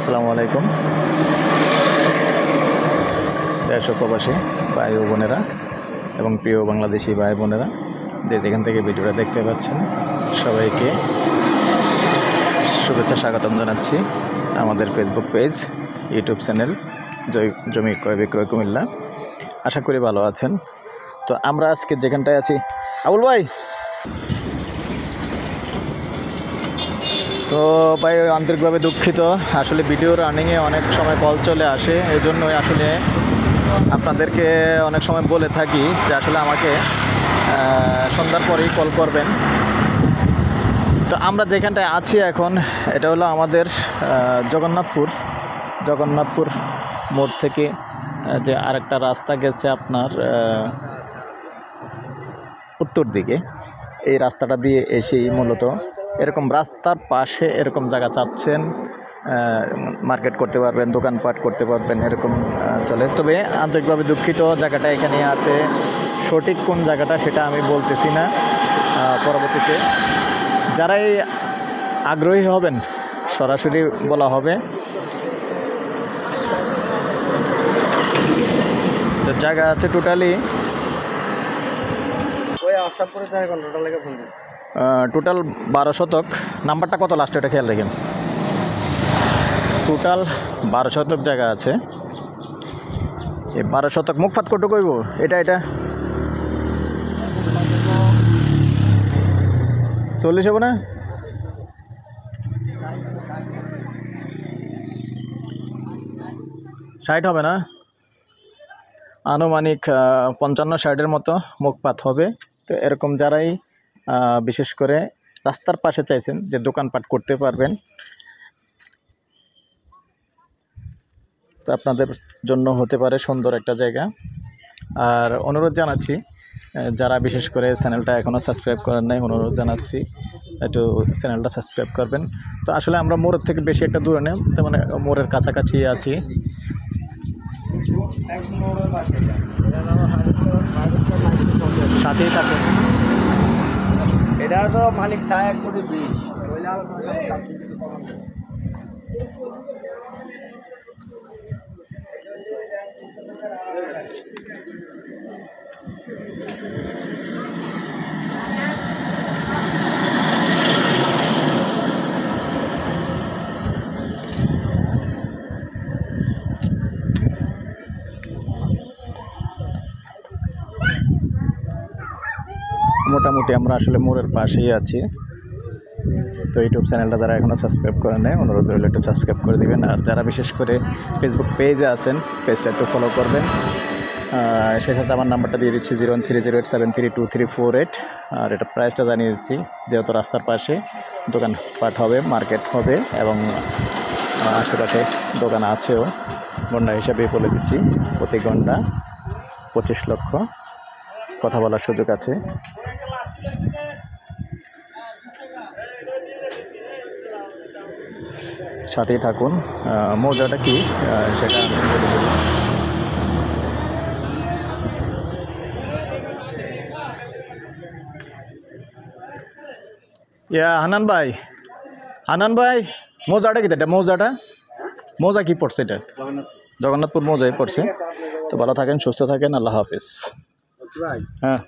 আসসালামু আলাইকুম দেশ ও প্রবাসী ভাই ও বোনেরা এবং প্রিয় বাংলাদেশি ভাই বোনেরা যে যেখান থেকে ভিডিওটা দেখতে পাচ্ছেন সবাইকে শুভেচ্ছা স্বাগতম জানাচ্ছি আমাদের ফেসবুক পেজ ইউটিউব চ্যানেল জমি ক্রয় বিক্রয় কুমিল্লা। আশা করি ভালো আছেন। তো আমরা আজকে যেখানটায় আছি, আবুল ভাই, তো ভাই আন্তরিকভাবে দুঃখিত। আসলে ভিডিও রানিংয়ে অনেক সময় কল চলে আসে, এই জন্যই আসলে আপনাদেরকে অনেক সময় বলে থাকি যে আসলে আমাকে সন্ধ্যার পরেই কল করবেন। তো আমরা যেখানটায় আছি এখন, এটা হলো আমাদের জগন্নাথপুর মোড় থেকে যে আরেকটা রাস্তা গেছে আপনার উত্তর দিকে, এই রাস্তাটা দিয়ে এসেই মূলত এরকম রাস্তার পাশে এরকম জায়গা চাচ্ছেন, মার্কেট করতে পারবেন, দোকানপাট করতে পারবেন, এরকম চলে। তবে আন্তরিকভাবে দুঃখিত, জায়গাটা এখানে আছে, সঠিক কোন জায়গাটা সেটা আমি বলতেছি না। পরবর্তীতে যারাই আগ্রহী হবেন সরাসরি বলা হবে। তো জায়গা আছে টোটালি টোটাল 12 শতক। নাম্বারটা কত লাস্ট এটা খেয়াল রাখেন। টোটাল 12 শতক জায়গা আছে। এই 12 শতক মুখপাত কত কইব? এটা 40 হবে না? ষাট হবে না? আনুমানিক 55-60-এর মতো মুখপাত হবে। তো এরকম যারাই বিশেষ করে রাস্তার পাশে চাইছেন যে দোকানপাট করতে পারবেন, তো আপনাদের জন্য হতে পারে সুন্দর একটা জায়গা। আর অনুরোধ জানাচ্ছি, যারা বিশেষ করে চ্যানেলটা এখনও সাবস্ক্রাইব করেন নাই, অনুরোধ জানাচ্ছি একটু চ্যানেলটা সাবস্ক্রাইব করবেন। তো আসলে আমরা মোড়ের থেকে বেশি একটা দূরে নেই, তার মানে মোড়ের কাছাকাছি আছি। সাথেই থাকুন। এটা তো মালিক সাহেব করে দিই। মোটামুটি আমরা আসলে মোড়ের পাশেই আছি। তো ইউটিউব চ্যানেলটা যারা এখনও সাবস্ক্রাইব করেন নাই, অনুরোধ রইল একটু সাবস্ক্রাইব করে দিবেন। আর যারা বিশেষ করে ফেসবুক পেজে আছেন, পেজটা একটু ফলো করবেন। সেই সাথে আমার নাম্বারটা দিয়ে দিচ্ছি 01308732348। আর এটা প্রাইসটা জানিয়ে দিচ্ছি, যেহেতু রাস্তার পাশে দোকানপাট হবে, মার্কেট হবে এবং আশেপাশে দোকান আছেও। গন্ডা হিসাবে বলে দিচ্ছি, প্রতি গন্ডা 25 লক্ষ, কথা বলার সুযোগ আছে। সাথেই থাকুন। মৌজাটা কি সেটা আমি বলে দেব। হানান ভাই মৌজাটা কি? এটা মৌজা কি পড়ছে? এটা জগন্নাথপুর মৌজায় পড়ছে। তো ভালো থাকেন, সুস্থ থাকেন, আল্লাহ হাফিজ। ভাই হ্যাঁ।